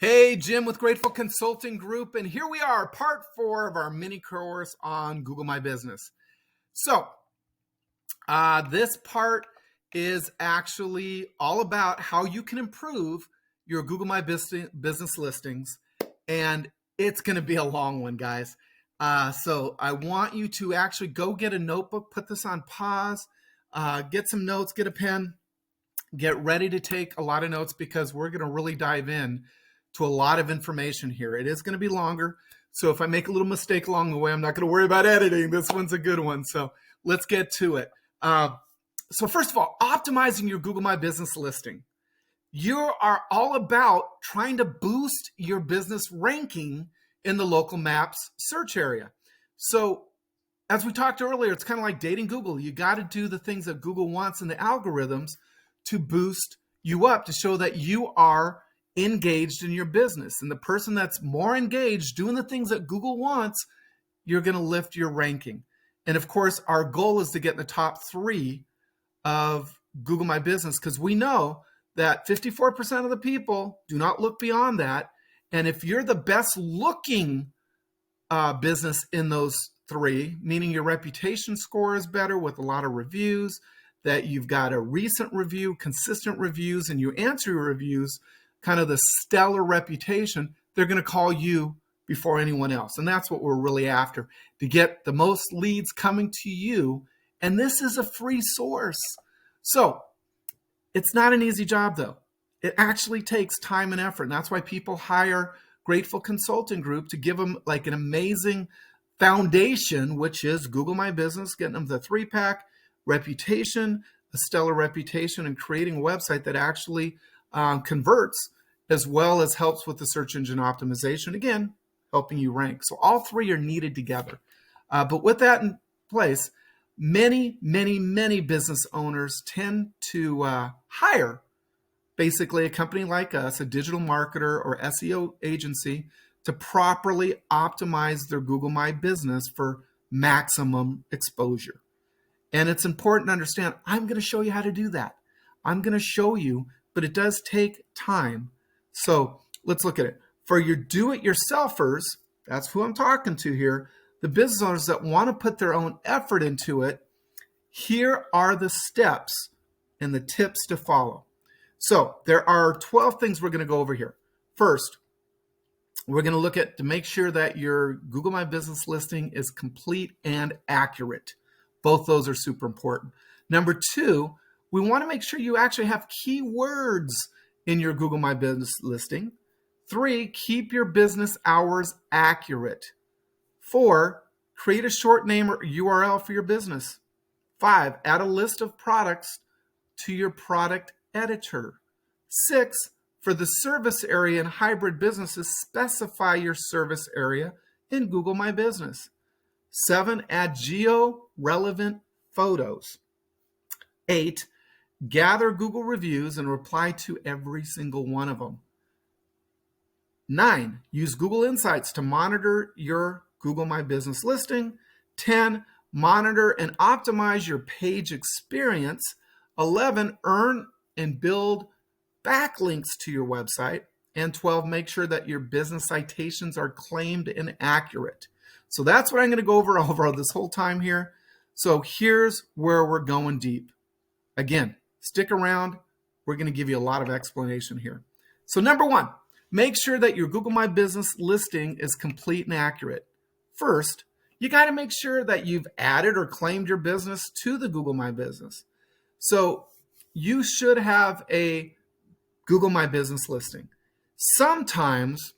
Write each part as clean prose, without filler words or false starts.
Hey, Jim with Grateful Consulting Group, and here we are, part 4 of our mini course on Google My Business. So, this part is actually all about how you can improve your Google My Business listings, and it's going to be a long one, guys. So, I want you to actually go get a notebook, put this on pause, get some notes, get a pen, get ready to take a lot of notes because we're going to really dive in to a lot of information here. It is going to be longer. So if I make a little mistake along the way, I'm not going to worry about editing. This one's a good one. So let's get to it. So first of all, optimizing your Google My Business listing. You are all about trying to boost your business ranking in the local maps search area. So as we talked earlier, it's kind of like dating Google. You got to do the things that Google wants in the algorithms to boost you up, to show that you are engaged in your business. And the person that's more engaged doing the things that Google wants, you're going to lift your ranking. And of course, our goal is to get in the top 3 of Google My Business, because we know that 54% of the people do not look beyond that. And if you're the best looking business in those 3, meaning your reputation score is better with a lot of reviews, that you've got a recent review, consistent reviews, and you answer your reviews, kind of the stellar reputation, they're going to call you before anyone else. And that's what we're really after, to get the most leads coming to you. And this is a free source. So it's not an easy job, though. It actually takes time and effort. And that's why people hire Grateful Consulting Group to give them like an amazing foundation, which is Google My Business, getting them the 3-pack, reputation, a stellar reputation, and creating a website that actually converts, as well as helps with the search engine optimization, again, helping you rank. So all 3 are needed together. But with that in place, many business owners tend to hire basically a company like us, a digital marketer or SEO agency, to properly optimize their Google My Business for maximum exposure. And it's important to understand, I'm going to show you how to do that. I'm going to show you, but it does take time. So let's look at it. For your do-it-yourselfers, that's who I'm talking to here, the business owners that want to put their own effort into it, here are the steps and the tips to follow. So there are 12 things we're going to go over here. First, we're going to look at to make sure that your Google My Business listing is complete and accurate. Both those are super important. Number 2, we want to make sure you actually have keywords in your Google My Business listing. 3, keep your business hours accurate. 4, create a short name or URL for your business. 5, add a list of products to your product editor. 6, for the service area and hybrid businesses, specify your service area in Google My Business. 7, add geo-relevant photos. 8, gather Google reviews and reply to every single one of them. 9, use Google Insights to monitor your Google My Business listing. 10, monitor and optimize your page experience. 11, earn and build backlinks to your website. And 12, make sure that your business citations are claimed and accurate. So that's what I'm going to go over this whole time here. So here's where we're going deep. Again, stick around. We're going to give you a lot of explanation here. So number 1, make sure that your Google My Business listing is complete and accurate. First, you got to make sure that you've added or claimed your business to the Google My Business. So you should have a Google My Business listing. Sometimes,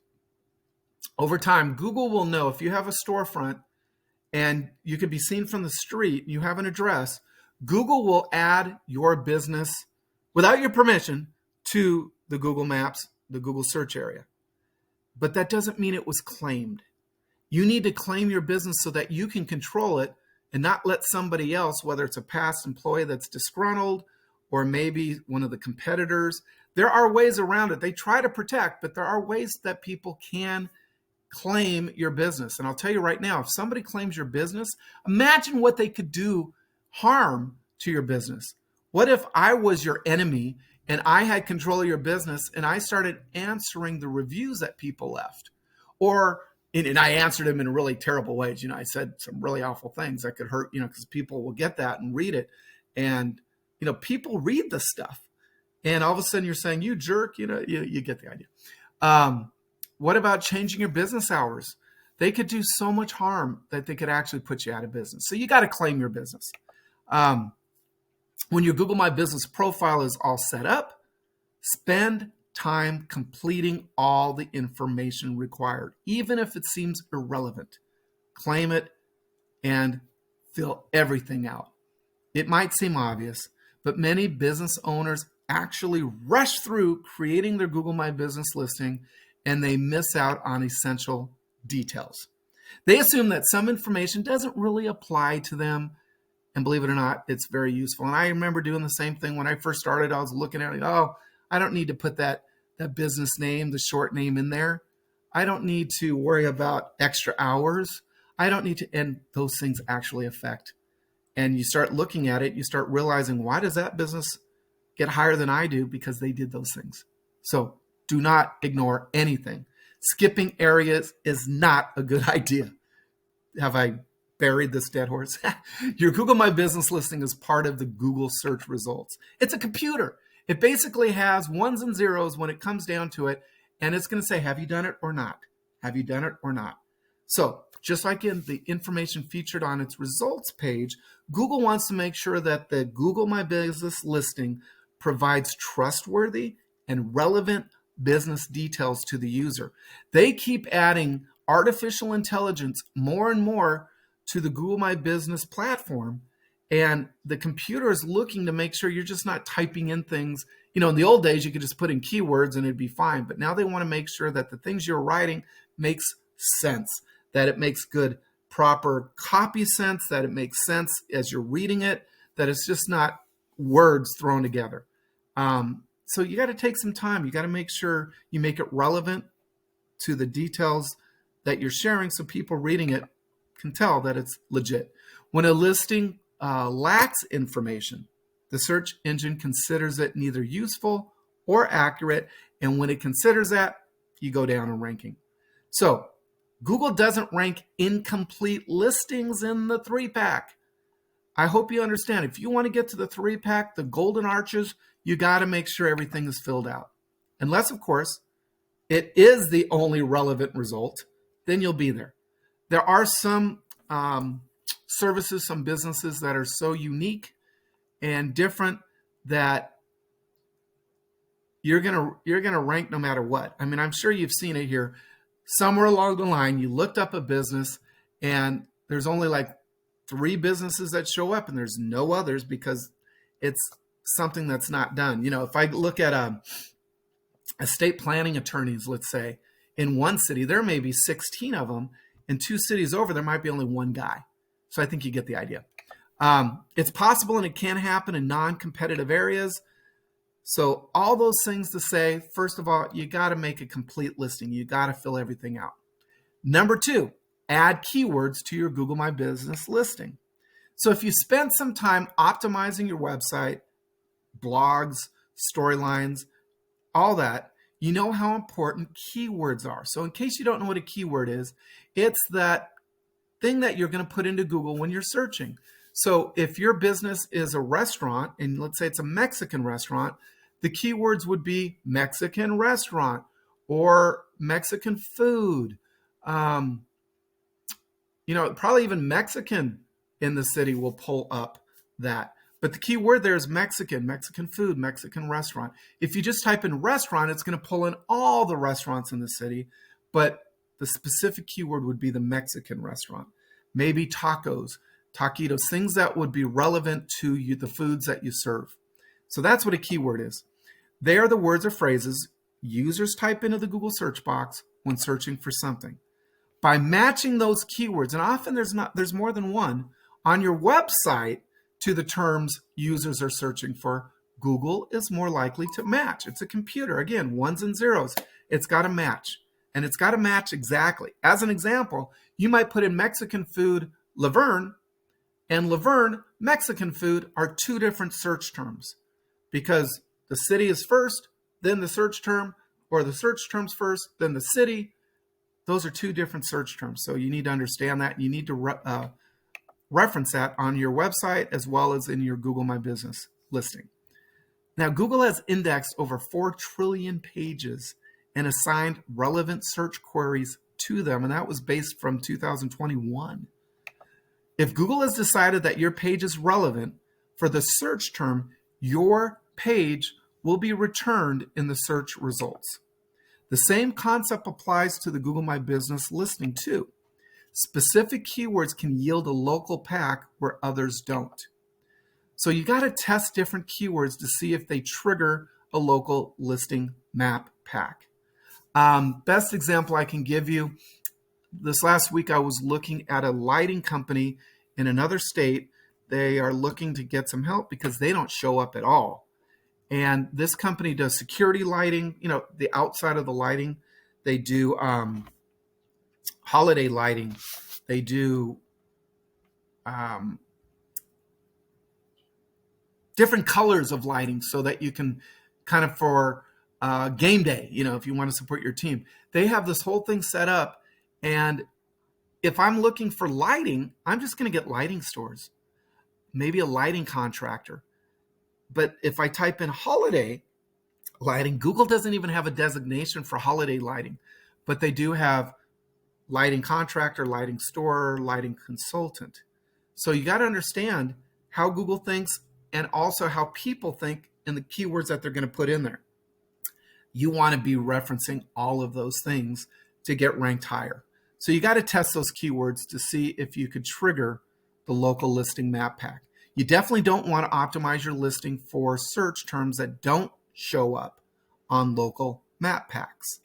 over time, Google will know if you have a storefront and you can be seen from the street, you have an address, Google will add your business without your permission to the Google Maps, the Google search area. But that doesn't mean it was claimed. You need to claim your business so that you can control it and not let somebody else, whether it's a past employee that's disgruntled or maybe one of the competitors. There are ways around it. They try to protect, but there are ways that people can claim your business. And I'll tell you right now, if somebody claims your business, imagine what they could do harm to your business. What if I was your enemy and I had control of your business and I started answering the reviews that people left, and I answered them in really terrible ways. I said some really awful things that could hurt, because people will get that and read it. And, people read this stuff. And all of a sudden you're saying, you jerk, you get the idea. What about changing your business hours? They could do so much harm that they could actually put you out of business. So you got to claim your business. When your Google My Business profile is all set up, spend time completing all the information required, even if it seems irrelevant. Claim it and fill everything out. It might seem obvious, but many business owners actually rush through creating their Google My Business listing, and they miss out on essential details. They assume that some information doesn't really apply to them, and believe it or not, it's very useful. And I remember doing the same thing when I first started. I was looking at it, I don't need to put that business name, the short name in there. I don't need to worry about extra hours. I don't need to, and those things actually affect. And you start looking at it, you start realizing, why does that business get higher than I do? Because they did those things. So do not ignore anything. Skipping areas is not a good idea. Have I buried this dead horse? Your Google My Business listing is part of the Google search results. It's a computer. It basically has ones and zeros when it comes down to it, and it's going to say, have you done it or not? Have you done it or not? So just like in the information featured on its results page, Google wants to make sure that the Google My Business listing provides trustworthy and relevant business details to the user. They keep adding artificial intelligence more and more to the Google My Business platform, and the computer is looking to make sure you're just not typing in things. In the old days, you could just put in keywords and it'd be fine, but now they want to make sure that the things you're writing makes sense, that it makes good, proper copy sense, that it makes sense as you're reading it, that it's just not words thrown together. So you got to take some time. You got to make sure you make it relevant to the details that you're sharing so people reading it can tell that it's legit. When a listing lacks information, the search engine considers it neither useful or accurate, and when it considers that, you go down in ranking. So Google doesn't rank incomplete listings in the 3-pack. I hope you understand. If you want to get to the 3-pack, the golden arches, you got to make sure everything is filled out. Unless, of course, it is the only relevant result, then you'll be there. There are some services, some businesses that are so unique and different that you're gonna rank no matter what. I mean, I'm sure you've seen it here. Somewhere along the line, you looked up a business and there's only like 3 businesses that show up and there's no others because it's something that's not done. If I look at estate planning attorneys, let's say, in one city, there may be 16 of them. In 2 cities over, there might be only 1 guy. So I think you get the idea. It's possible and it can happen in non-competitive areas. So all those things to say, first of all, you got to make a complete listing. You got to fill everything out. Number 2, add keywords to your Google My Business listing. So if you spend some time optimizing your website, blogs, storylines, all that, you know how important keywords are. So in case you don't know what a keyword is, it's that thing that you're going to put into Google when you're searching. So if your business is a restaurant, and let's say it's a Mexican restaurant, the keywords would be Mexican restaurant or Mexican food. Probably even Mexican in the city will pull up that. But the key word there is Mexican, Mexican food, Mexican restaurant. If you just type in restaurant, it's going to pull in all the restaurants in the city, but the specific keyword would be the Mexican restaurant. Maybe tacos, taquitos, things that would be relevant to you, the foods that you serve. So that's what a keyword is. They are the words or phrases users type into the Google search box when searching for something. By matching those keywords, and often there's more than one, on your website to the terms users are searching for, Google is more likely to match. It's a computer. Again, ones and zeros. It's got to match. And it's got to match exactly. As an example, you might put in Mexican food Laverne, and Laverne, Mexican food are 2 different search terms because the city is first, then the search term, or the search terms first, then the city. Those are two different search terms. So you need to understand that. You need to reference that on your website as well as in your Google My Business listing. Now, Google has indexed over 4 trillion pages and assigned relevant search queries to them, and that was based from 2021. If Google has decided that your page is relevant for the search term, your page will be returned in the search results. The same concept applies to the Google My Business listing too. Specific keywords can yield a local pack where others don't. So you got to test different keywords to see if they trigger a local listing map pack. Best example I can give you, this last week I was looking at a lighting company in another state. They are looking to get some help because they don't show up at all. And this company does security lighting, the outside of the lighting. They do holiday lighting. They do different colors of lighting so that you can kind of for game day, if you want to support your team. They have this whole thing set up. And if I'm looking for lighting, I'm just going to get lighting stores, maybe a lighting contractor. But if I type in holiday lighting, Google doesn't even have a designation for holiday lighting, but they do have lighting contractor, lighting store, lighting consultant. So you got to understand how Google thinks and also how people think in the keywords that they're going to put in there. You want to be referencing all of those things to get ranked higher. So you got to test those keywords to see if you could trigger the local listing map pack. You definitely don't want to optimize your listing for search terms that don't show up on local map packs.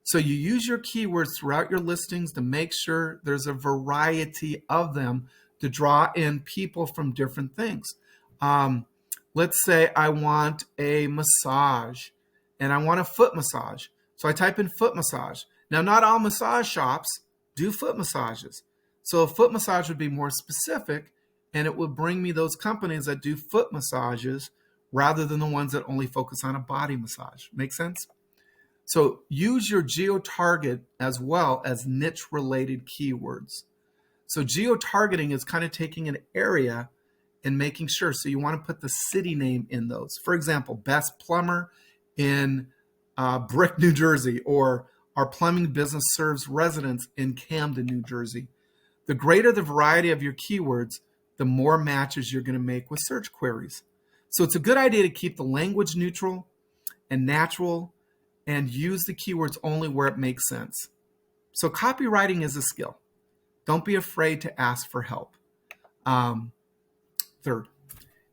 So you use your keywords throughout your listings to make sure there's a variety of them to draw in people from different things. Let's say I want a massage and I want a foot massage. So I type in foot massage. Now, not all massage shops do foot massages. So a foot massage would be more specific, and it would bring me those companies that do foot massages rather than the ones that only focus on a body massage. Make sense? So use your geo-target as well as niche-related keywords. So geo-targeting is kind of taking an area and making sure. So you want to put the city name in those. For example, best plumber in Brick, New Jersey, or our plumbing business serves residents in Camden, New Jersey. The greater the variety of your keywords, the more matches you're going to make with search queries. So it's a good idea to keep the language neutral and natural and use the keywords only where it makes sense. So copywriting is a skill. Don't be afraid to ask for help. Third,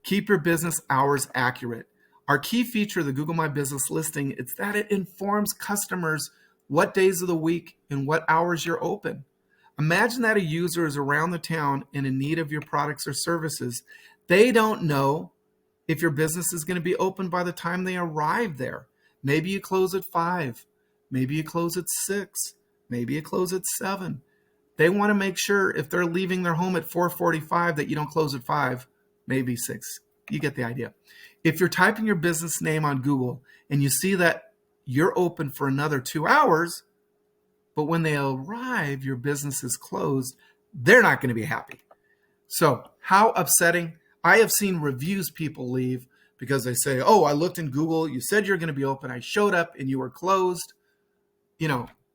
keep your business hours accurate. Our key feature of the Google My Business listing is that it informs customers what days of the week and what hours you're open. Imagine that a user is around the town and in need of your products or services. They don't know if your business is going to be open by the time they arrive there. Maybe you close at 5. Maybe you close at 6. Maybe you close at 7. They want to make sure if they're leaving their home at 4:45 that you don't close at 5, maybe 6. You get the idea. If you're typing your business name on Google and you see that you're open for another 2 hours, but when they arrive, your business is closed, they're not going to be happy. So how upsetting. I have seen reviews people leave because they say, oh, I looked in Google, you said you're going to be open, I showed up and you were closed.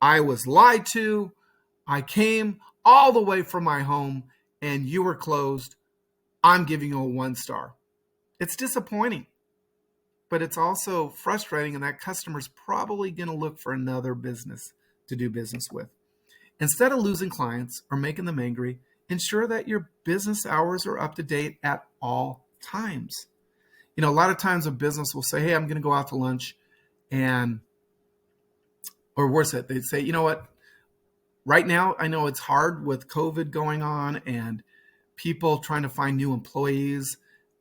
I was lied to. I came all the way from my home and you were closed. I'm giving you a 1 star. It's disappointing, but it's also frustrating, and that customer's probably going to look for another business to do business with. Instead of losing clients or making them angry, ensure that your business hours are up to date at all times. A lot of times a business will say, hey, I'm going to go out to lunch, or worse yet, they'd say, you know what? Right now, I know it's hard with COVID going on and people trying to find new employees.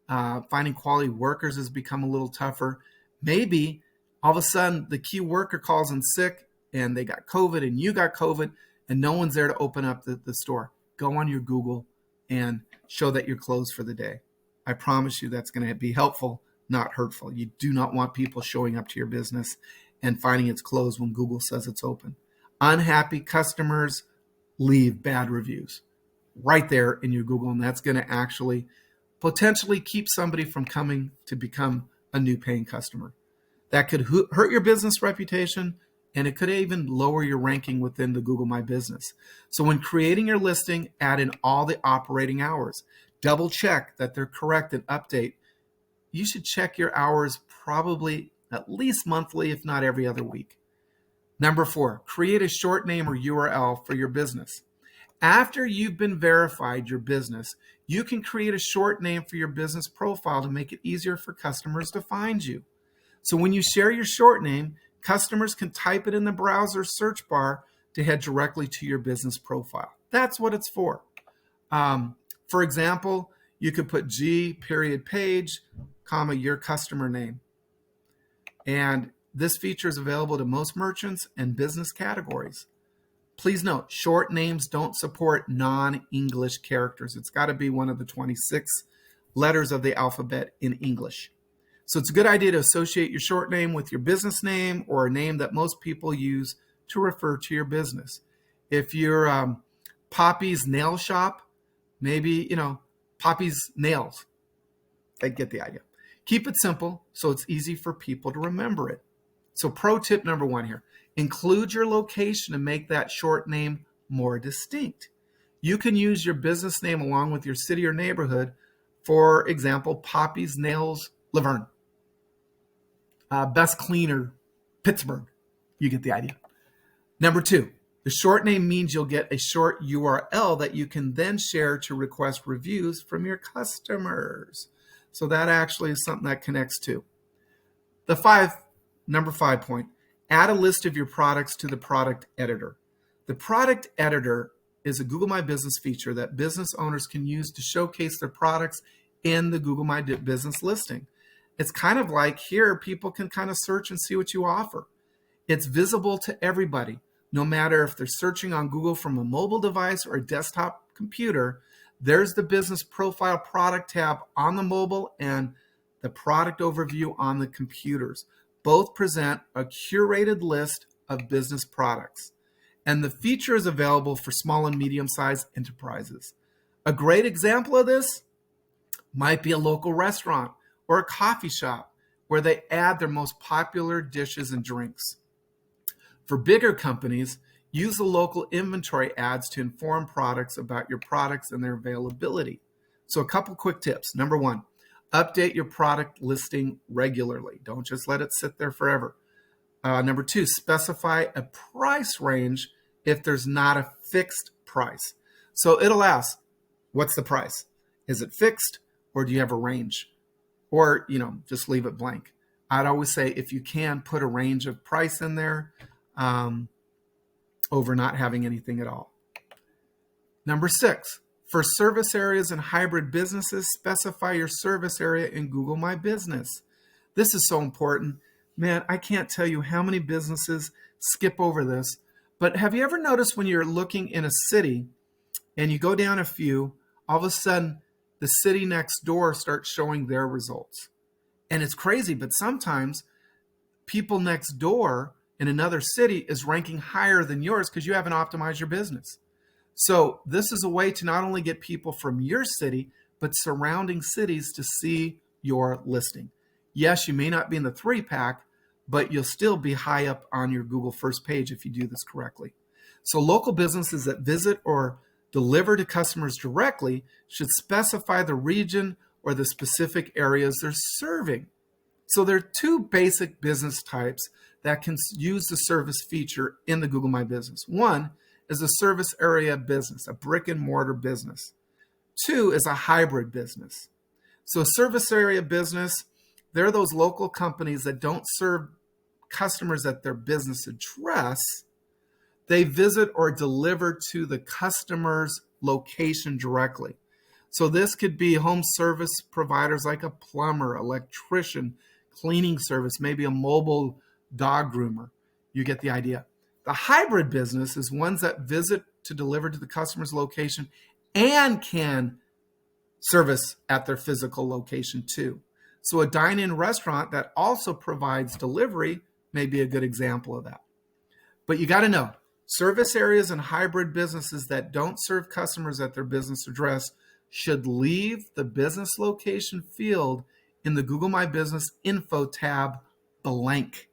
Finding quality workers has become a little tougher. Maybe all of a sudden the key worker calls in sick and they got COVID and you got COVID and no one's there to open up the store. Go on your Google and show that you're closed for the day. I promise you that's going to be helpful, not hurtful. You do not want people showing up to your business and finding it's closed when Google says it's open. Unhappy customers leave bad reviews right there in your Google, and that's going to actually potentially keep somebody from coming to become a new paying customer. That could hurt your business reputation, and it could even lower your ranking within the Google My Business. So when creating your listing, add in all the operating hours. Double check that they're correct and update. You should check your hours probably at least monthly, if not every other week. Number 4, create a short name or URL for your business. After you've been verified your business, you can create a short name for your business profile to make it easier for customers to find you. So when you share your short name, customers can type it in the browser search bar to head directly to your business profile. That's what it's for. For example, you could put G.page, your customer name. And this feature is available to most merchants and business categories. Please note, short names don't support non-English characters. It's got to be one of the 26 letters of the alphabet in English. So it's a good idea to associate your short name with your business name or a name that most people use to refer to your business. If you're Poppy's Nail Shop, maybe, Poppy's Nails. I get the idea. Keep it simple so it's easy for people to remember it. So pro tip number 1 here, include your location to make that short name more distinct. You can use your business name along with your city or neighborhood. For example, Poppy's Nails, Laverne. Best Cleaner, Pittsburgh. You get the idea. Number 2, the short name means you'll get a short URL that you can then share to request reviews from your customers. So that actually is something that connects to. Number 5 point, add a list of your products to the product editor. The product editor is a Google My Business feature that business owners can use to showcase their products in the Google My Business listing. It's kind of like here, people can kind of search and see what you offer. It's visible to everybody, no matter if they're searching on Google from a mobile device or a desktop computer. There's the business profile product tab on the mobile and the product overview on the computers. Both present a curated list of business products. And the feature is available for small and medium-sized enterprises. A great example of this might be a local restaurant or a coffee shop where they add their most popular dishes and drinks. For bigger companies, use the local inventory ads to inform products about your products and their availability. So a couple quick tips. Number 1, update your product listing regularly. Don't just let it sit there forever. Number 2, specify a price range if there's not a fixed price. So it'll ask, what's the price? Is it fixed or do you have a range? Or, just leave it blank. I'd always say if you can, put a range of price in there over not having anything at all. Number 6, for service areas and hybrid businesses, specify your service area in Google My Business. This is so important. Man, I can't tell you how many businesses skip over this. But have you ever noticed when you're looking in a city and you go down a few, all of a sudden the city next door starts showing their results? And it's crazy, but sometimes people next door in another city is ranking higher than yours because you haven't optimized your business. So this is a way to not only get people from your city, but surrounding cities to see your listing. Yes, you may not be in the 3-pack, but you'll still be high up on your Google first page if you do this correctly. So local businesses that visit or deliver to customers directly should specify the region or the specific areas they're serving. So there are 2 basic business types that can use the service feature in the Google My Business. 1 is a service area business, a brick and mortar business. 2 is a hybrid business. So a service area business, they're those local companies that don't serve customers at their business address. They visit or deliver to the customer's location directly. So this could be home service providers like a plumber, electrician, cleaning service, maybe a mobile dog groomer. You get the idea. The hybrid business is ones that visit to deliver to the customer's location and can service at their physical location too. So a dine-in restaurant that also provides delivery may be a good example of that. But you got to know, service areas and hybrid businesses that don't serve customers at their business address should leave the business location field in the Google My Business info tab blank.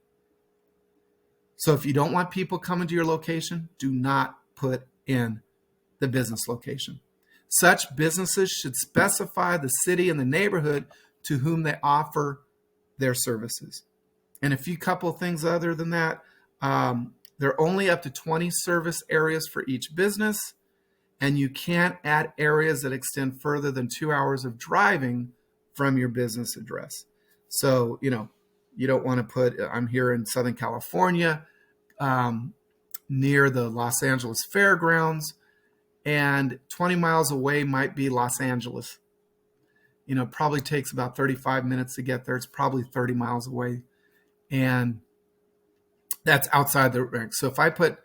So if you don't want people coming to your location, do not put in the business location. Such businesses should specify the city and the neighborhood to whom they offer their services. And a few couple things other than that, they're only up to 20 service areas for each business, and you can't add areas that extend further than 2 hours of driving from your business address. So, you don't want to put, I'm here in Southern California, near the Los Angeles Fairgrounds, and 20 miles away might be Los Angeles. It probably takes about 35 minutes to get there. It's probably 30 miles away. And that's outside the rank. So if I put,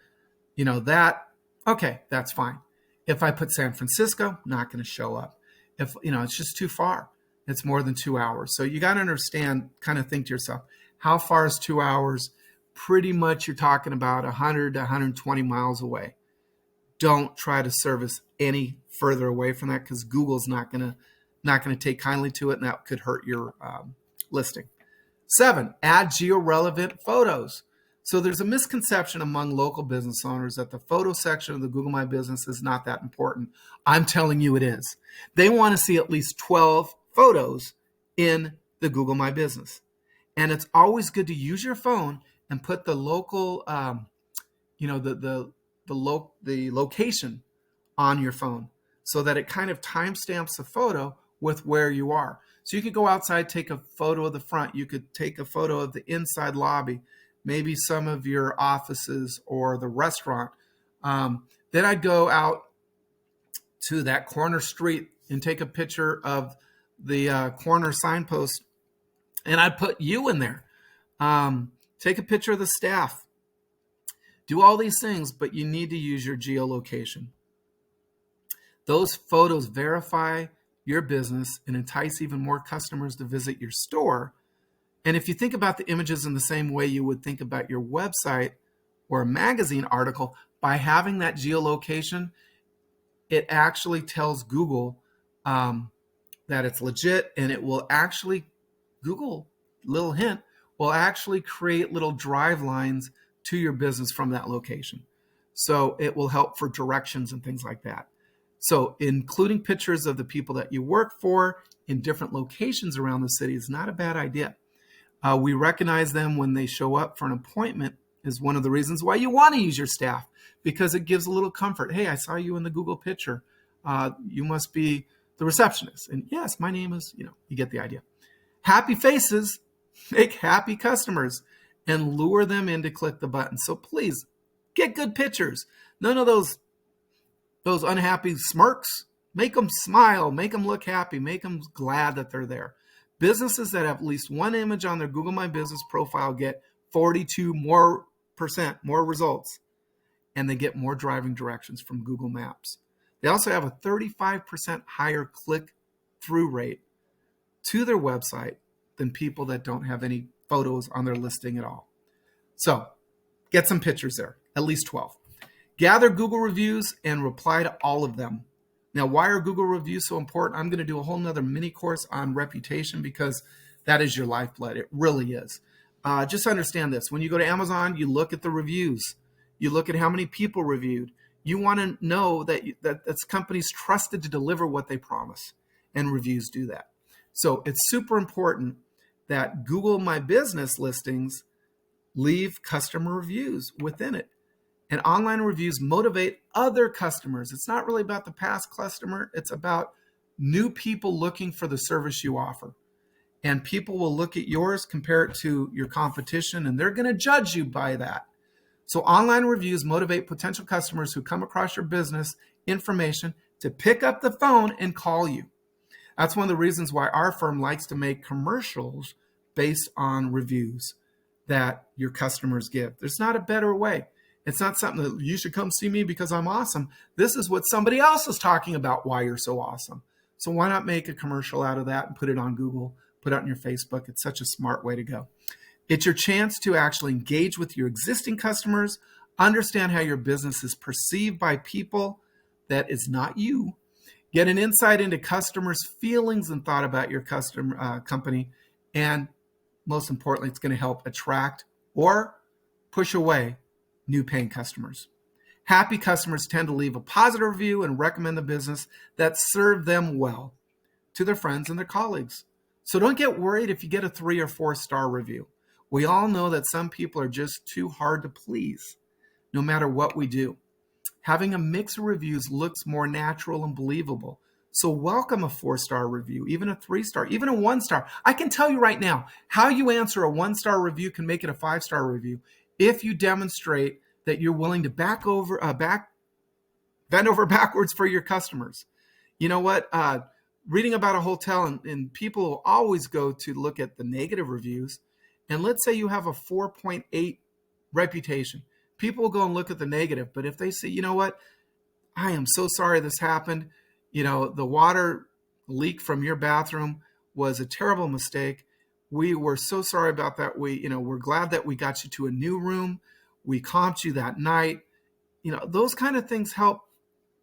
that, okay, that's fine. If I put San Francisco, not going to show up. If, it's just too far. It's more than 2 hours. So you got to understand, kind of think to yourself, how far is 2 hours? Pretty much you're talking about 100 to 120 miles away. Don't try to service any further away from that, because Google's not going to take kindly to it, and that could hurt your listing. 7, add geo-relevant photos. So there's a misconception among local business owners that the photo section of the Google My Business is not that important. I'm telling you it is. They want to see at least 12 photos in the Google My Business. And it's always good to use your phone and put the local, the location on your phone, so that it kind of timestamps the photo with where you are. So you could go outside, take a photo of the front. You could take a photo of the inside lobby, maybe some of your offices or the restaurant. Then I'd go out to that corner street and take a picture of the corner signpost, and I'd put you in there. Take a picture of the staff. Do all these things, but you need to use your geolocation. Those photos verify your business and entice even more customers to visit your store. And if you think about the images in the same way you would think about your website or a magazine article, by having that geolocation, it actually tells Google that it's legit, and it will actually, Google, little hint, will actually create little drive lines to your business from that location. So it will help for directions and things like that. So including pictures of the people that you work for in different locations around the city is not a bad idea. We recognize them when they show up for an appointment is one of the reasons why you want to use your staff, because it gives a little comfort. Hey, I saw you in the Google picture. You must be the receptionist. And yes, my name is, you get the idea. Happy faces make happy customers and lure them in to click the button. So please get good pictures. None of those unhappy smirks. Make them smile, make them look happy, make them glad that they're there. Businesses that have at least one image on their Google My Business profile get 42% more results, and they get more driving directions from Google Maps. They also have a 35% higher click-through rate to their website than people that don't have any photos on their listing at all. So get some pictures there, at least 12. Gather Google reviews and reply to all of them. Now, why are Google reviews so important? I'm going to do a whole nother mini course on reputation, because that is your lifeblood. It really is. Just understand this. When you go to Amazon, you look at the reviews. You look at how many people reviewed. You want to know that that's companies trusted to deliver what they promise, and reviews do that. So it's super important that Google My Business listings leave customer reviews within it. And online reviews motivate other customers. It's not really about the past customer. It's about new people looking for the service you offer. And people will look at yours, compare it to your competition, and they're going to judge you by that. So online reviews motivate potential customers who come across your business information to pick up the phone and call you. That's one of the reasons why our firm likes to make commercials based on reviews that your customers give. There's not a better way. It's not something that you should come see me because I'm awesome. This is what somebody else is talking about, why you're so awesome. So why not make a commercial out of that and put it on Google, put out on your Facebook. It's such a smart way to go. It's your chance to actually engage with your existing customers, understand how your business is perceived by people that is not you, get an insight into customers' feelings and thought about your customer company, and most importantly, it's going to help attract or push away new paying customers. Happy customers tend to leave a positive review and recommend the business that served them well to their friends and their colleagues. So don't get worried if you get a 3 or 4 star review. We all know that some people are just too hard to please, no matter what we do. Having a mix of reviews looks more natural and believable. So welcome a 4-star review, even a 3-star, even a 1-star. I can tell you right now, how you answer a 1-star review can make it a 5-star review if you demonstrate that you're willing to bend over backwards for your customers. You know what? Reading about a hotel, and people will always go to look at the negative reviews. And let's say you have a 4.8 reputation. People will go and look at the negative. But if they say, you know what? I am so sorry this happened. You know, the water leak from your bathroom was a terrible mistake. We were so sorry about that. We're glad that we got you to a new room. We comped you that night. Those kind of things help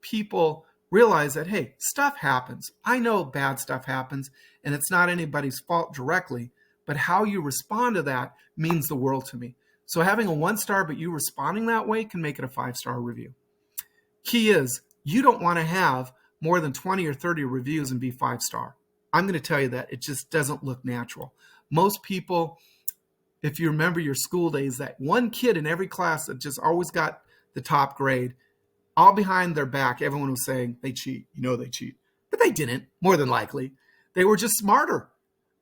people realize that, hey, stuff happens. I know bad stuff happens, and it's not anybody's fault directly, but how you respond to that means the world to me. So having a 1-star, but you responding that way can make it a 5-star review. Key is, you don't want to have more than 20 or 30 reviews and be 5-star. I'm going to tell you that it just doesn't look natural. Most people, if you remember your school days, that one kid in every class that just always got the top grade, all behind their back, everyone was saying, they cheat. They cheat. But they didn't, more than likely. They were just smarter.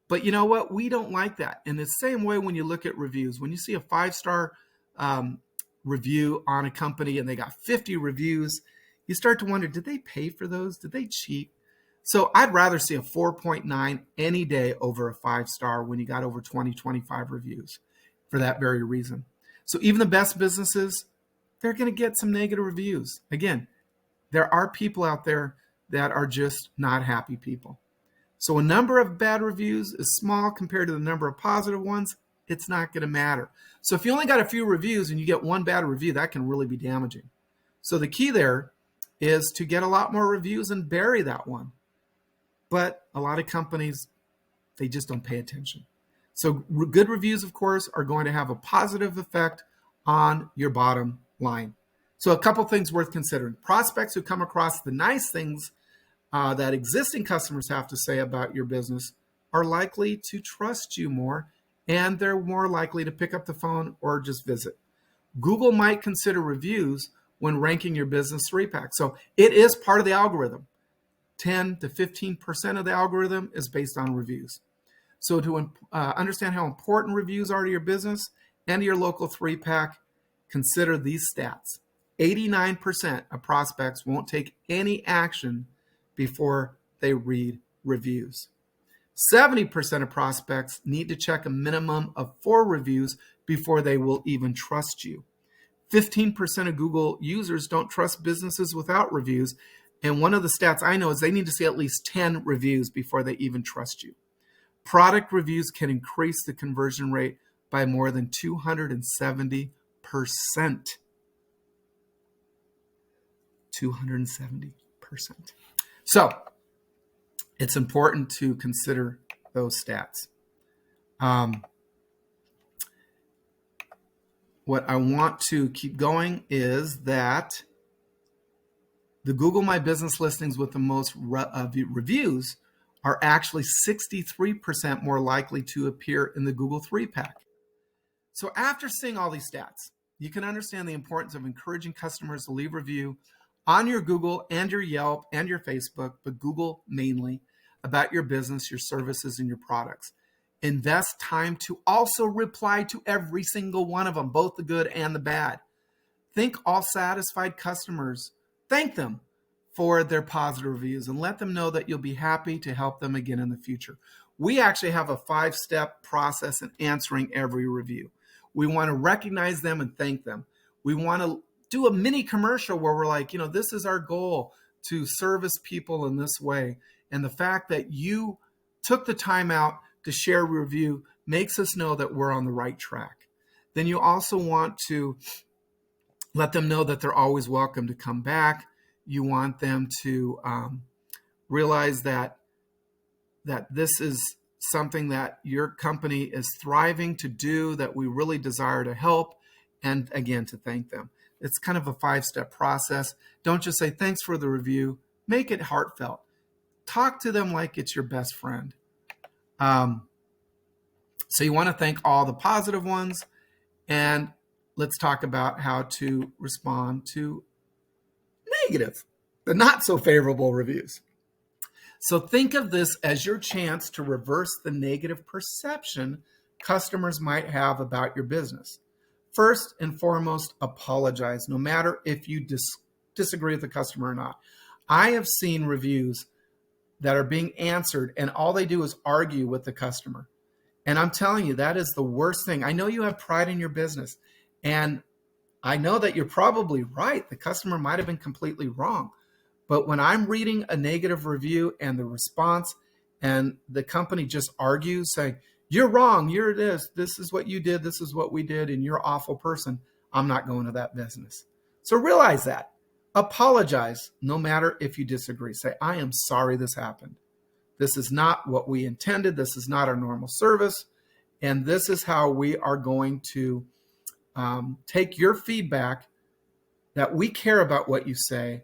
But you know what? We don't like that. In the same way, when you look at reviews, when you see a 5-star review on a company and they got 50 reviews, you start to wonder, did they pay for those? Did they cheat? So I'd rather see a 4.9 any day over a 5-star when you got over 20, 25 reviews for that very reason. So even the best businesses, they're going to get some negative reviews. Again, there are people out there that are just not happy people. So a number of bad reviews is small compared to the number of positive ones. It's not going to matter. So if you only got a few reviews and you get one bad review, that can really be damaging. So the key there is to get a lot more reviews and bury that one. But a lot of companies, they just don't pay attention. So good reviews, of course, are going to have a positive effect on your bottom line. So a couple things worth considering. Prospects who come across the nice things that existing customers have to say about your business are likely to trust you more, and they're more likely to pick up the phone or just visit. Google might consider reviews when ranking your business 3-pack. So it is part of the algorithm. 10 to 15% of the algorithm is based on reviews. So to understand how important reviews are to your business and to your local 3-pack, consider these stats. 89% of prospects won't take any action before they read reviews. 70% of prospects need to check a minimum of 4 reviews before they will even trust you. 15% of Google users don't trust businesses without reviews. And one of the stats I know is they need to see at least 10 reviews before they even trust you. Product reviews can increase the conversion rate by more than 270%. 270%. So it's important to consider those stats. What I want to keep going is that the Google My Business listings with the most reviews are actually 63% more likely to appear in the Google 3-pack. So after seeing all these stats, you can understand the importance of encouraging customers to leave a review on your Google and your Yelp and your Facebook, but Google mainly, about your business, your services, and your products. Invest time to also reply to every single one of them, both the good and the bad. Think all satisfied customers. Thank them for their positive reviews and let them know that you'll be happy to help them again in the future. We actually have a 5-step process in answering every review. We want to recognize them and thank them. We want to do a mini commercial where we're like, this is our goal, to service people in this way. And the fact that you took the time out to share a review makes us know that we're on the right track. Then you also want to let them know that they're always welcome to come back. You want them to realize that this is something that your company is thriving to do, that we really desire to help, and again, to thank them. It's kind of a 5-step process. Don't just say, thanks for the review. Make it heartfelt. Talk to them like it's your best friend. So you want to thank all the positive ones, and let's talk about how to respond to negative, the not so favorable reviews. So think of this as your chance to reverse the negative perception customers might have about your business. First and foremost, apologize, no matter if you disagree with the customer or not. I have seen reviews that are being answered and all they do is argue with the customer. And I'm telling you, that is the worst thing. I know you have pride in your business, and I know that you're probably right. The customer might have been completely wrong. But when I'm reading a negative review and the response and the company just argues saying, you're wrong, you're this is what you did, this is what we did, and you're an awful person, I'm not going to that business. So realize that. Apologize, no matter if you disagree. Say, I am sorry this happened. This is not what we intended. This is not our normal service. And this is how we are going to take your feedback, that we care about what you say,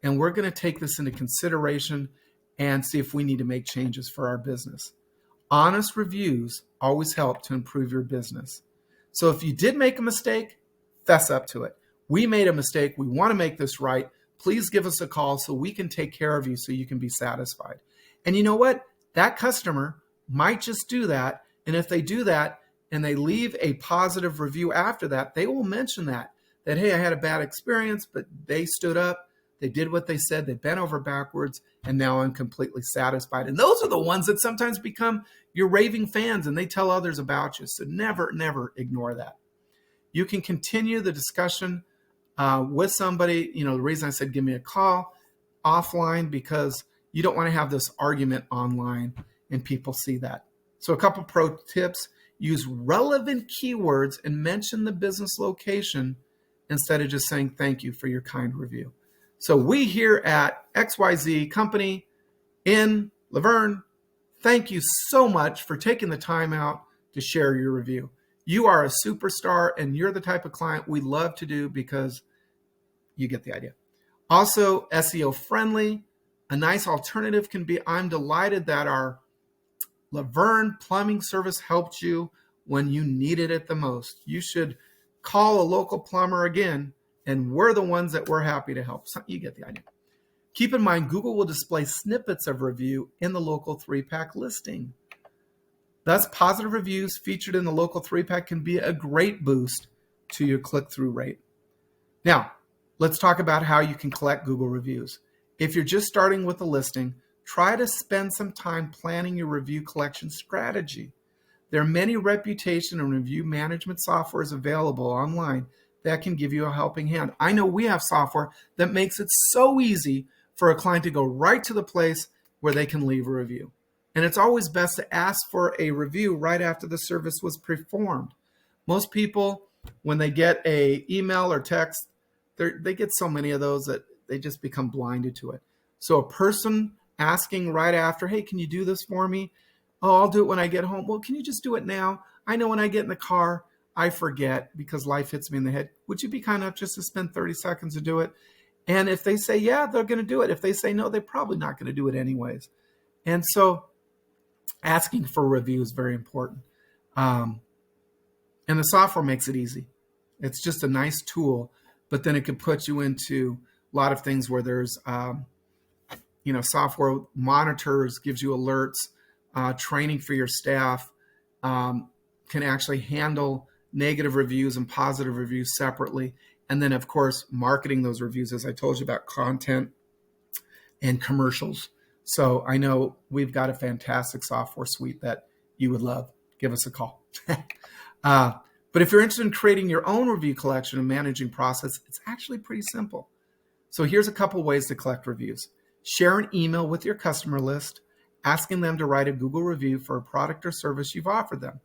and we're going to take this into consideration and see if we need to make changes for our business. Honest reviews always help to improve your business. So if you did make a mistake, fess up to it. We made a mistake. We want to make this right. Please give us a call so we can take care of you so you can be satisfied. And you know what? That customer might just do that. And if they do that and they leave a positive review after that, they will mention that, hey, I had a bad experience, but they stood up. They did what they said. They bent over backwards, and now I'm completely satisfied. And those are the ones that sometimes become your raving fans, and they tell others about you. So never, never ignore that. You can continue the discussion with somebody. You know, the reason I said give me a call offline, because you don't want to have this argument online and people see that. So a couple pro tips: use relevant keywords and mention the business location instead of just saying thank you for your kind review. So we here at XYZ Company in Laverne, thank you so much for taking the time out to share your review. You are a superstar, and you're the type of client we love to do because you get the idea. Also, SEO friendly. A nice alternative can be, I'm delighted that our Laverne plumbing service helped you when you needed it the most. You should call a local plumber again, and we're the ones that we're happy to help. So you get the idea. Keep in mind, Google will display snippets of review in the local 3-pack listing. Thus, positive reviews featured in the local 3-pack can be a great boost to your click-through rate. Now, let's talk about how you can collect Google reviews. If you're just starting with a listing, try to spend some time planning your review collection strategy. There are many reputation and review management softwares available online that can give you a helping hand. I know we have software that makes it so easy for a client to go right to the place where they can leave a review. And it's always best to ask for a review right after the service was performed. Most people, when they get an email or text, they get so many of those that they just become blinded to it. So a person asking right after, hey, can you do this for me? Oh, I'll do it when I get home. Well, can you just do it now? I know when I get in the car, I forget because life hits me in the head. Would you be kind enough just to spend 30 seconds to do it? And if they say, yeah, they're going to do it. If they say no, they're probably not going to do it anyways. And so asking for a review is very important. And the software makes it easy. It's just a nice tool, but then it can put you into a lot of things where there's, software monitors, gives you alerts, training for your staff, can actually handle negative reviews and positive reviews separately. And then, of course, marketing those reviews, as I told you about content and commercials. So I know we've got a fantastic software suite that you would love. Give us a call. But if you're interested in creating your own review collection and managing process, it's actually pretty simple. So here's a couple ways to collect reviews. Share an email with your customer list. asking them to write a Google review for a product or service you've offered them.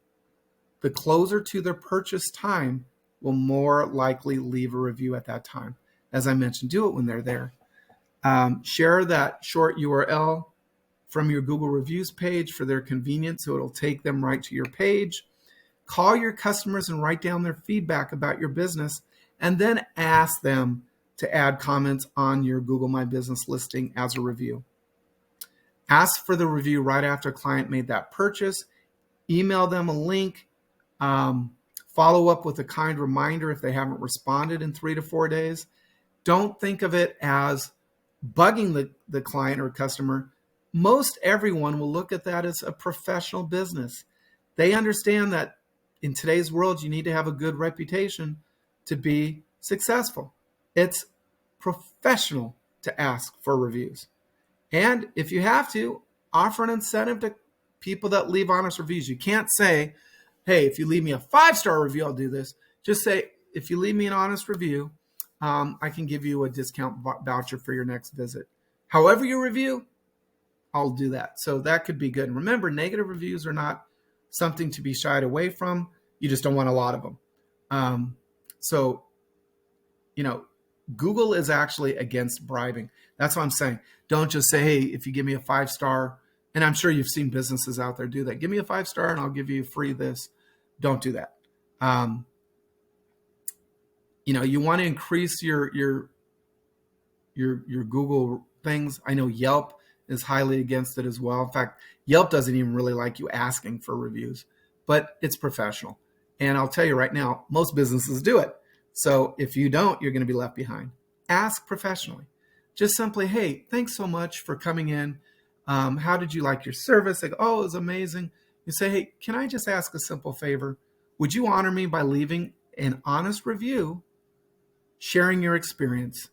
The closer to their purchase time will more likely leave a review at that time. As I mentioned, do it when they're there. Share that short URL from your Google Reviews page for their convenience, so it'll take them right to your page. Call your customers and write down their feedback about your business, and then ask them to add comments on your Google My Business listing as a review. Ask for the review right after a client made that purchase. Email them a link. Follow up with a kind reminder if they haven't responded in 3 to 4 days. Don't think of it as bugging the client or customer. Most everyone will look at that as a professional business. They understand that in today's world, you need to have a good reputation to be successful. It's professional to ask for reviews. And if you have to, offer an incentive to people that leave honest reviews. You can't say, hey, if you leave me a 5-star review, I'll do this. Just say, if you leave me an honest review, I can give you a discount voucher for your next visit. However you review, I'll do that. So that could be good. And remember, negative reviews are not something to be shied away from. You just don't want a lot of them. Google is actually against bribing. That's what I'm saying. Don't just say, hey, if you give me a 5-star, and I'm sure you've seen businesses out there do that. Give me a 5-star and I'll give you free this. Don't do that. You want to increase your Google things. I know Yelp is highly against it as well. In fact, Yelp doesn't even really like you asking for reviews, but it's professional. And I'll tell you right now, most businesses do it. So if you don't, you're going to be left behind. Ask professionally. Just simply, hey, thanks so much for coming in. How did you like your service? They go, oh, it was amazing. You say, hey, can I just ask a simple favor? Would you honor me by leaving an honest review, sharing your experience?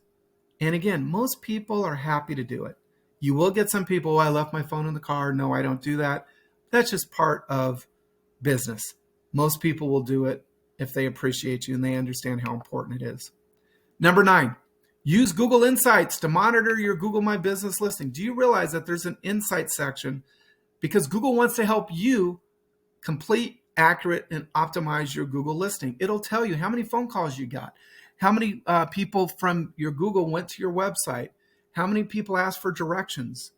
And again, most people are happy to do it. You will get some people, I left my phone in the car. No, I don't do that. That's just part of business. Most people will do it if they appreciate you and they understand how important it is. Number 9, use Google Insights to monitor your Google My Business listing. Do you realize that there's an Insights section? Because Google wants to help you complete, accurate, and optimize your Google listing. It'll tell you how many phone calls you got, how many people from your Google went to your website, how many people asked for directions.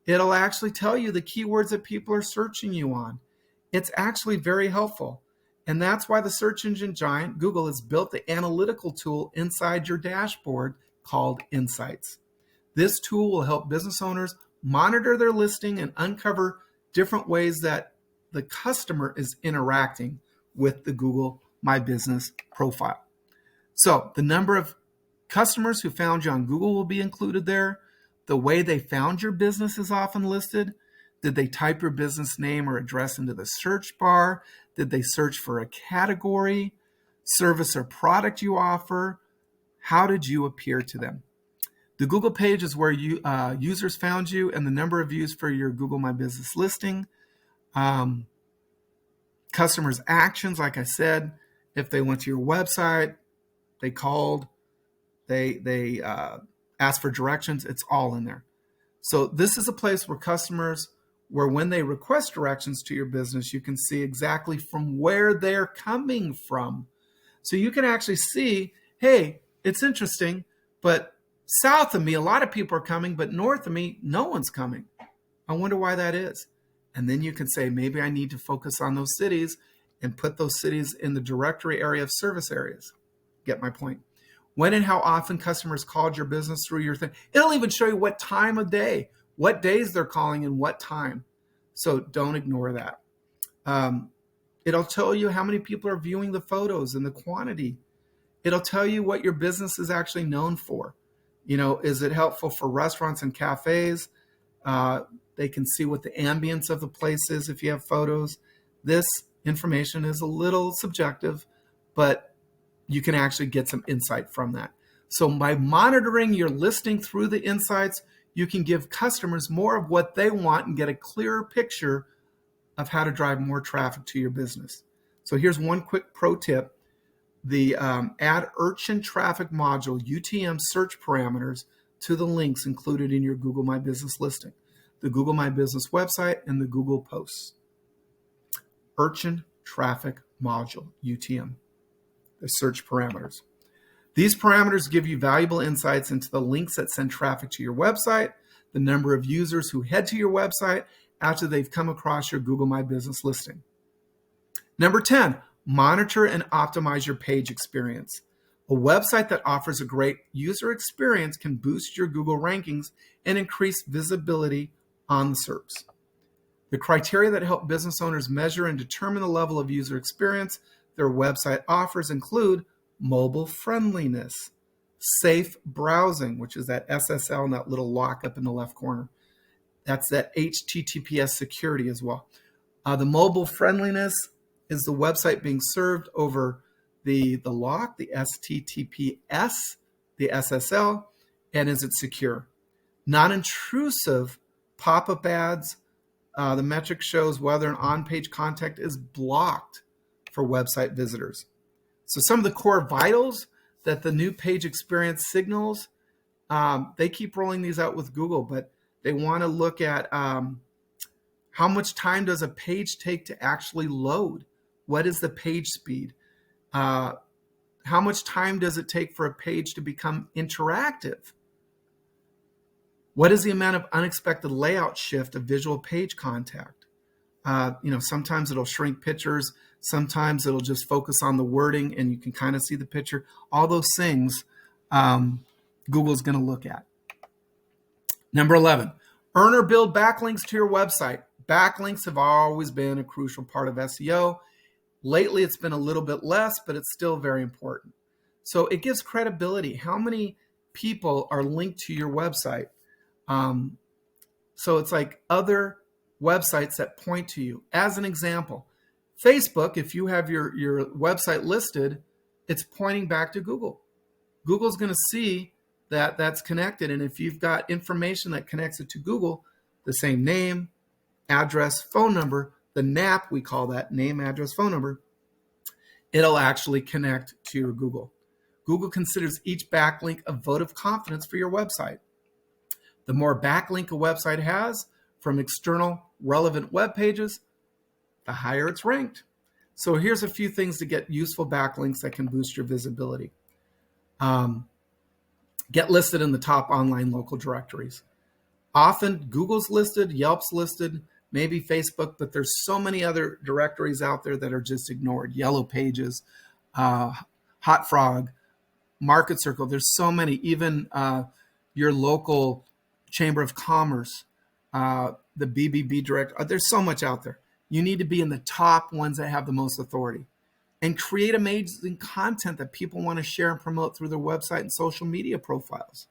It'll actually tell you the keywords that people are searching you on. It's actually very helpful. And that's why the search engine giant, Google, has built the analytical tool inside your dashboard called Insights. This tool will help business owners monitor their listing and uncover different ways that the customer is interacting with the Google My Business profile. So the number of customers who found you on Google will be included there. The way they found your business is often listed. Did they type your business name or address into the search bar? Did they search for a category, service, or product you offer? How did you appear to them? The Google page is where users found you and the number of views for your Google My Business listing. Customers' actions, like I said, if they went to your website, they called, they asked for directions, it's all in there. So this is a place where when they request directions to your business, you can see exactly from where they're coming from. So you can actually see, hey, it's interesting, but south of me, a lot of people are coming, but north of me, no one's coming. I wonder why that is. And then you can say, maybe I need to focus on those cities and put those cities in the directory area of service areas. Get my point? When and how often customers called your business through your thing. It'll even show you what time of day, what days they're calling and what time. So don't ignore that. It'll tell you how many people are viewing the photos and the quantity. It'll tell you what your business is actually known for. Is it helpful for restaurants and cafes? They can see what the ambience of the place is if you have photos. This information is a little subjective, but you can actually get some insight from that. So by monitoring your listing through the Insights, you can give customers more of what they want and get a clearer picture of how to drive more traffic to your business. So here's one quick pro tip. The Add Urchin Traffic Module UTM search parameters to the links included in your Google My Business listing. the Google My Business website, and the Google Posts. Urchin Traffic Module, UTM, the search parameters. These parameters give you valuable insights into the links that send traffic to your website, the number of users who head to your website after they've come across your Google My Business listing. Number 10, monitor and optimize your page experience. A website that offers a great user experience can boost your Google rankings and increase visibility on the SERPs. The criteria that help business owners measure and determine the level of user experience their website offers include mobile friendliness, safe browsing, which is that SSL and that little lock up in the left corner. That's that HTTPS security as well. The mobile friendliness is the website being served over the lock, the HTTPS, the SSL, and is it secure? Non-intrusive pop-up ads. The metric shows whether an on-page contact is blocked for website visitors. So some of the core vitals that the new page experience signals, they keep rolling these out with Google, but they want to look at how much time does a page take to actually load? What is the page speed? How much time does it take for a page to become interactive? What is the amount of unexpected layout shift of visual page contact? Sometimes it'll shrink pictures. Sometimes it'll just focus on the wording and you can kind of see the picture. All those things Google's going to look at. Number 11, earn or build backlinks to your website. Backlinks have always been a crucial part of SEO. Lately, it's been a little bit less, but it's still very important. So it gives credibility. How many people are linked to your website? So it's like other websites that point to you. As an example, Facebook, if you have your website listed, it's pointing back to Google. Google's going to see that that's connected. And if you've got information that connects it to Google, the same name, address, phone number, the NAP, we call that, name, address, phone number, it'll actually connect to your Google. Google considers each backlink a vote of confidence for your website. The more backlink a website has from external relevant web pages, the higher it's ranked. So here's a few things to get useful backlinks that can boost your visibility. Get listed in the top online local directories. Often Google's listed, Yelp's listed, maybe Facebook, but there's so many other directories out there that are just ignored. Yellow Pages, Hot Frog, Market Circle. There's so many, even your local Chamber of Commerce, the BBB Direct. There's so much out there. You need to be in the top ones that have the most authority and create amazing content that people want to share and promote through their website and social media profiles.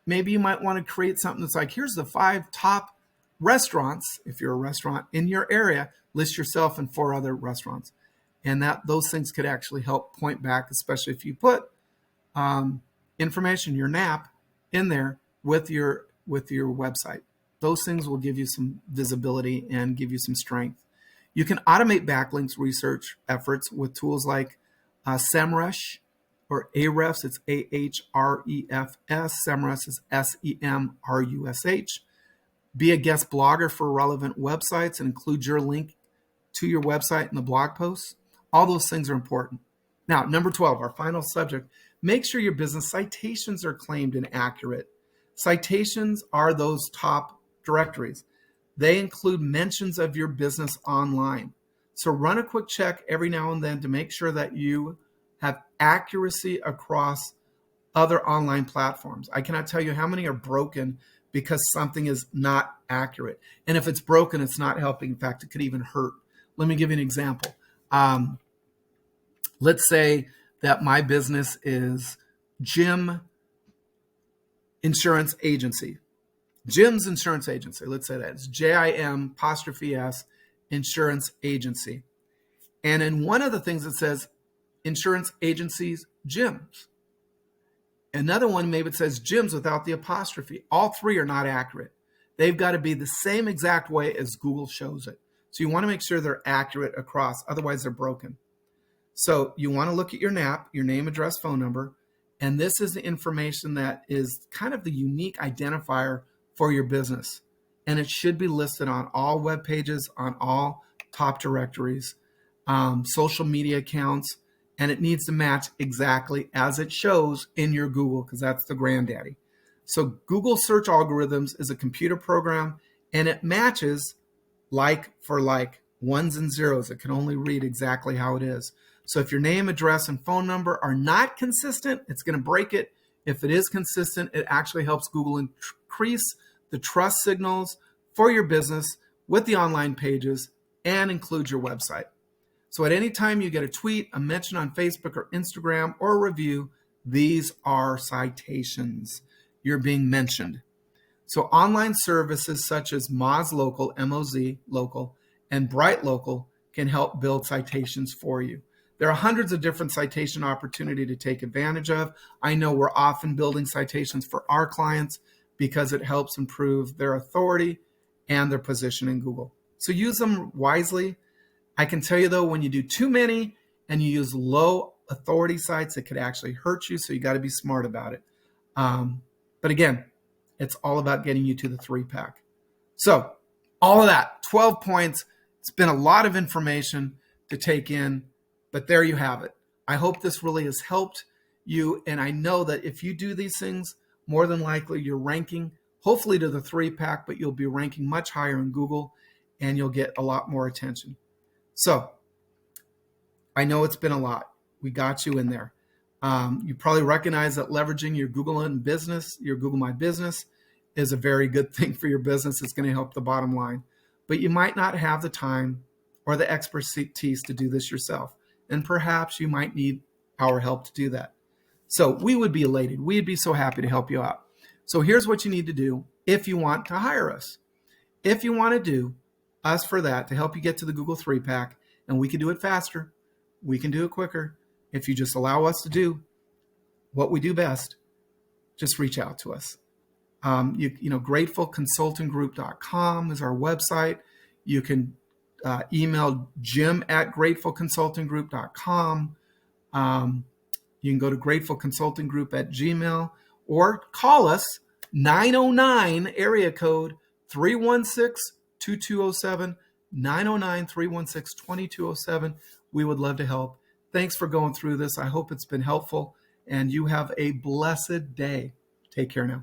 Maybe you might want to create something that's like, here's the 5 top restaurants. If you're a restaurant in your area, list yourself and 4 other restaurants. And those things could actually help point back, especially if you put information, your NAP, in there with your website. Those things will give you some visibility and give you some strength. You can automate backlinks research efforts with tools like SEMrush or Ahrefs. It's Ahrefs. SEMrush is SEMrush. Be a guest blogger for relevant websites and include your link to your website in the blog posts. All those things are important. Now, number 12, our final subject, make sure your business citations are claimed and accurate. Citations are those top directories. They include mentions of your business online. So run a quick check every now and then to make sure that you have accuracy across other online platforms. I cannot tell you how many are broken because something is not accurate. And if it's broken, it's not helping. In fact, it could even hurt. Let me give you an example. Let's say that my business is Jim Insurance Agency. Jim's Insurance Agency. Let's say that it's JIM''S Insurance Agency. And in one of the things it says Insurance Agencies Jim's. Another one maybe it says Jim's without the apostrophe. All 3 are not accurate. They've got to be the same exact way as Google shows it. So you want to make sure they're accurate across, otherwise they're broken. So you want to look at your NAP, your name, address, phone number, And this is the information that is kind of the unique identifier for your business. And it should be listed on all web pages, on all top directories, social media accounts, and it needs to match exactly as it shows in your Google, because that's the granddaddy. So Google search algorithms is a computer program, and it matches like for like, ones and zeros. It can only read exactly how it is. So if your name, address, and phone number are not consistent, it's going to break it. If it is consistent, it actually helps Google increase the trust signals for your business with the online pages and include your website. So at any time you get a tweet, a mention on Facebook or Instagram, or a review, these are citations. You're being mentioned. So online services such as Moz Local, M-O-Z, Local, and Bright Local can help build citations for you. There are hundreds of different citation opportunities to take advantage of. I know we're often building citations for our clients because it helps improve their authority and their position in Google. So use them wisely. I can tell you though, when you do too many and you use low authority sites, it could actually hurt you. So you got to be smart about it. But again, it's all about getting you to the 3-pack. So all of that, 12 points. It's been a lot of information to take in, but there you have it. I hope this really has helped you. And I know that if you do these things, more than likely you're ranking, hopefully to the 3-pack, but you'll be ranking much higher in Google and you'll get a lot more attention. So I know it's been a lot. We got you in there. You probably recognize that leveraging your Google in Business, your Google My Business, is a very good thing for your business. It's going to help the bottom line. But you might not have the time or the expertise to do this yourself. And perhaps you might need our help to do that. So we would be elated. We'd be so happy to help you out. So here's what you need to do if you want to hire us. If you want to do us for that, to help you get to the Google 3-pack, and we can do it faster, we can do it quicker. If you just allow us to do what we do best, just reach out to us. GratefulConsultingGroup.com is our website. You can email jim@gratefulconsultinggroup.com. You can go to gratefulconsultinggroup@gmail, or call us 909 area code 316-2207, 909-316-2207. We would love to help. Thanks for going through this. I hope it's been helpful, and you have a blessed day. Take care now.